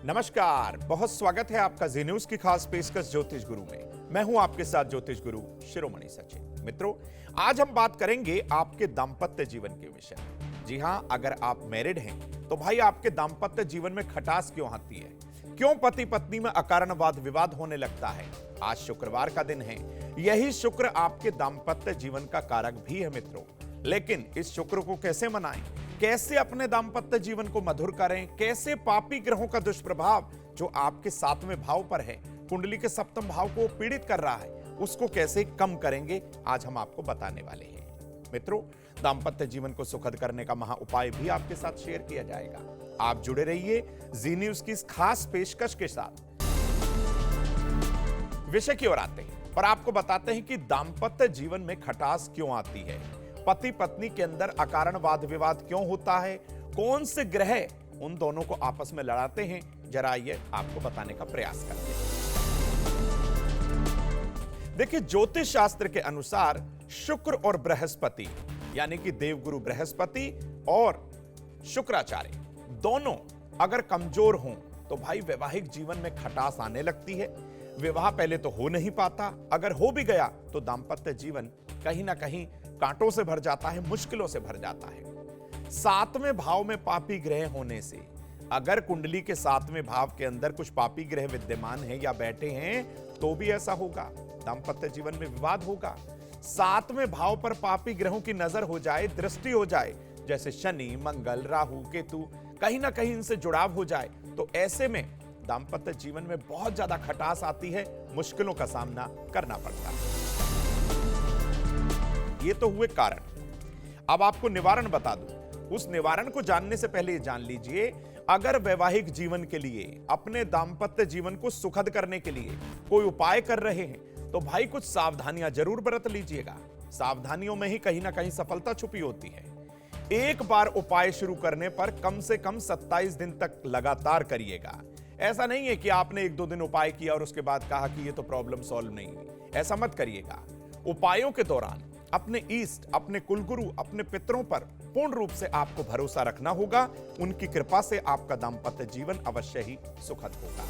नमस्कार, बहुत स्वागत है आपका जी न्यूज की खास पेशकश ज्योतिष गुरु में। मैं हूं आपके साथ ज्योतिष गुरु शिरोमणि सचिन। मित्रों, आज हम बात करेंगे आपके दांपत्य जीवन के विषय में। जी हां, अगर आप मैरिड हैं तो भाई आपके दांपत्य जीवन में खटास क्यों आती है, क्यों पति पत्नी में अकारण वाद विवाद होने लगता है। आज शुक्रवार का दिन है, यही शुक्र आपके दांपत्य जीवन का कारक भी है मित्रों। लेकिन इस शुक्र को कैसे मनाएं, कैसे अपने दांपत्य जीवन को मधुर करें, कैसे पापी ग्रहों का दुष्प्रभाव जो आपके 7वें भाव पर है, कुंडली के 7वें भाव को पीड़ित कर रहा है, उसको कैसे कम करेंगे, आज हम आपको बताने वाले हैं। मित्रों, दांपत्य जीवन को सुखद करने का महा उपाय भी आपके साथ शेयर किया जाएगा। आप जुड़े रहिए जी न्यूज की इस खास पेशकश के साथ। विषय की ओर आते हैं और आपको बताते हैं कि दांपत्य जीवन में खटास क्यों आती है, पति पत्नी के अंदर अकारण वाद विवाद क्यों होता है, कौन से ग्रह उन दोनों को आपस में लड़ाते हैं, जरा ये आपको बताने का प्रयास करते हैं। देखिए, ज्योतिष शास्त्र के अनुसार शुक्र और बृहस्पति यानी कि देवगुरु बृहस्पति और शुक्राचार्य दोनों अगर कमजोर हों तो भाई वैवाहिक जीवन में खटास आने लगती है। विवाह पहले तो हो नहीं पाता, अगर हो भी गया तो दांपत्य जीवन कहीं ना कहीं कांटों से भर जाता है, मुश्किलों से भर जाता है। 7वें भाव में पापी ग्रह होने से, अगर कुंडली के 7वें भाव के अंदर कुछ पापी ग्रह विद्यमान है या बैठे हैं तो भी ऐसा होगा, दांपत्य जीवन में विवाद होगा। 7वें भाव पर पापी ग्रहों की नजर हो जाए, दृष्टि हो जाए, जैसे शनि, मंगल, राहु, केतु, कहीं ना कहीं इनसे जुड़ाव हो जाए, तो ऐसे में दांपत्य जीवन में बहुत ज्यादा खटास आती है, मुश्किलों का सामना करना पड़ता है। ये तो हुए कारण। अब आपको निवारण बता दूं। उस निवारण को जानने से पहले जान लीजिए, अगर वैवाहिक जीवन के लिए, अपने दांपत्य जीवन को सुखद करने के लिए कोई उपाय कर रहे हैं तो भाई कुछ सावधानियां जरूर बरत लीजिएगा। सावधानियों में ही कहीं ना कहीं सफलता छुपी होती है। एक बार उपाय शुरू करने पर कम से कम 27 दिन तक लगातार करिएगा। ऐसा नहीं है कि आपने 1-2 दिन उपाय किया और उसके बाद कहा कि ये तो प्रॉब्लम सॉल्व नहीं हुई, ऐसा मत करिएगा। उपायों के दौरान अपने ईष्ट, अपने कुलगुरु, अपने पितरों पर पूर्ण रूप से आपको भरोसा रखना होगा। उनकी कृपा से आपका दांपत्य जीवन अवश्य ही सुखद होगा।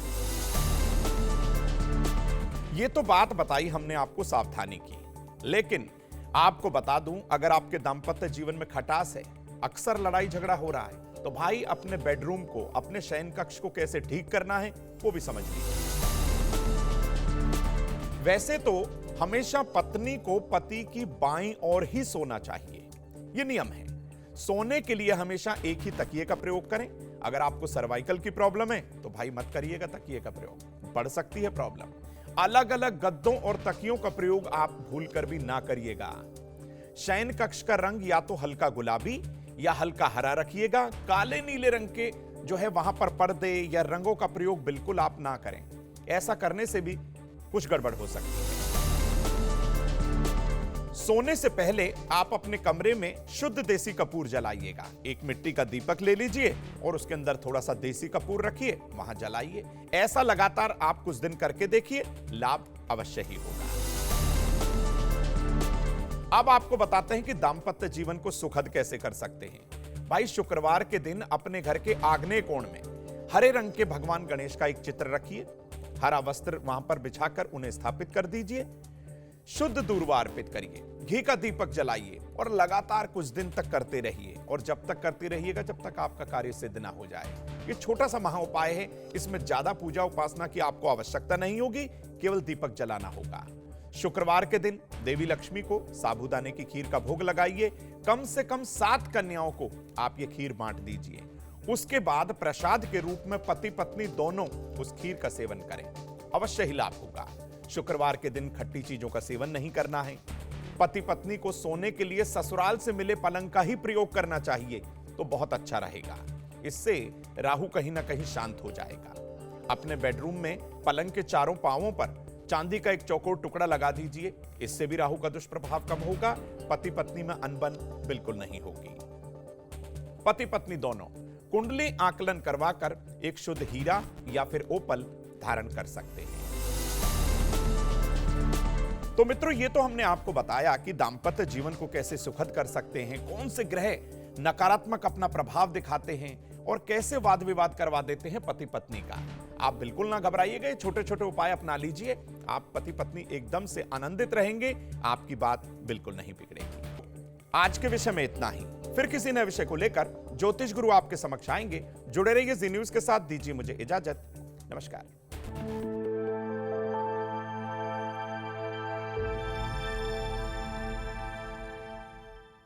ये तो बात बताई हमने आपको सावधानी की, लेकिन आपको बता दूं, अगर आपके दांपत्य जीवन में खटास है, अक्सर लड़ाई झगड़ा हो रहा है, तो भाई अपने बेडरूम को, अपने शयन कक्ष को कैसे ठीक करना है वो भी समझ लीजिए। वैसे तो हमेशा पत्नी को पति की बाईं ओर ही सोना चाहिए, यह नियम है। सोने के लिए हमेशा एक ही तकिए का प्रयोग करें। अगर आपको सर्वाइकल की प्रॉब्लम है तो भाई मत करिएगा तकिए का प्रयोग, बढ़ सकती है प्रॉब्लम। अलग अलग गद्दों और तकियों का प्रयोग आप भूलकर भी ना करिएगा। शयन कक्ष का रंग या तो हल्का गुलाबी या हल्का हरा रखिएगा। काले नीले रंग के जो है वहां पर पर्दे या रंगों का प्रयोग बिल्कुल आप ना करें। ऐसा करने से भी कुछ गड़बड़ हो सकती है। सोने से पहले आप अपने कमरे में शुद्ध देसी कपूर जलाइएगा। एक मिट्टी का दीपक ले लीजिए और उसके अंदर थोड़ा सा देसी कपूर रखिए, वहां जलाइए। ऐसा लगातार आप कुछ दिन करके देखिए, लाभ अवश्य ही होगा। अब आपको बताते हैं कि दांपत्य जीवन को सुखद कैसे कर सकते हैं। भाई, शुक्रवार के दिन अपने घर के आग्नेय कोण में हरे रंग के भगवान गणेश का एक चित्र रखिए। हरा वस्त्र वहां पर बिछाकर उन्हें स्थापित कर दीजिए। शुद्ध दूर्वा अर्पित करिए, घी का दीपक जलाइए और लगातार कुछ दिन तक करते रहिए। और जब तक करते रहिएगा जब तक आपका कार्य सिद्ध ना हो जाए। ये छोटा सा महा उपाय है, इसमें ज्यादा पूजा उपासना की आपको आवश्यकता नहीं होगी, केवल दीपक जलाना होगा। शुक्रवार के दिन देवी लक्ष्मी को साबूदाने की खीर का भोग लगाइए। कम से कम 7 कन्याओं को आप ये खीर बांट दीजिए। उसके बाद प्रसाद के रूप में पति पत्नी दोनों उस खीर का सेवन करें, अवश्य ही लाभ होगा। शुक्रवार के दिन खट्टी चीजों का सेवन नहीं करना है। पति पत्नी को सोने के लिए ससुराल से मिले पलंग का ही प्रयोग करना चाहिए, तो बहुत अच्छा रहेगा। इससे राहु कहीं ना कहीं शांत हो जाएगा। अपने बेडरूम में पलंग के चारों पांवों पर चांदी का एक चौकोर टुकड़ा लगा दीजिए। इससे भी राहु का दुष्प्रभाव कम होगा। पति पत्नी में अनबन बिल्कुल नहीं होगी। पति पत्नी दोनों कुंडली आकलन करवाकर एक शुद्ध हीरा या फिर ओपल धारण कर सकते हैं। तो मित्रों, ये तो हमने आपको बताया कि दाम्पत्य जीवन को कैसे सुखद कर सकते हैं, कौन से ग्रह नकारात्मक अपना प्रभाव दिखाते हैं और कैसे वाद विवाद करवा देते हैं पति पत्नी का। आप बिल्कुल ना घबराइएगा, छोटे छोटे उपाय अपना लीजिए, आप पति पत्नी एकदम से आनंदित रहेंगे, आपकी बात बिल्कुल नहीं बिगड़ेगी। आज के विषय में इतना ही, फिर किसी नए विषय को लेकर ज्योतिष गुरु आपके समक्ष आएंगे। जुड़े रहिए जी न्यूज के साथ, दीजिए मुझे इजाजत। नमस्कार।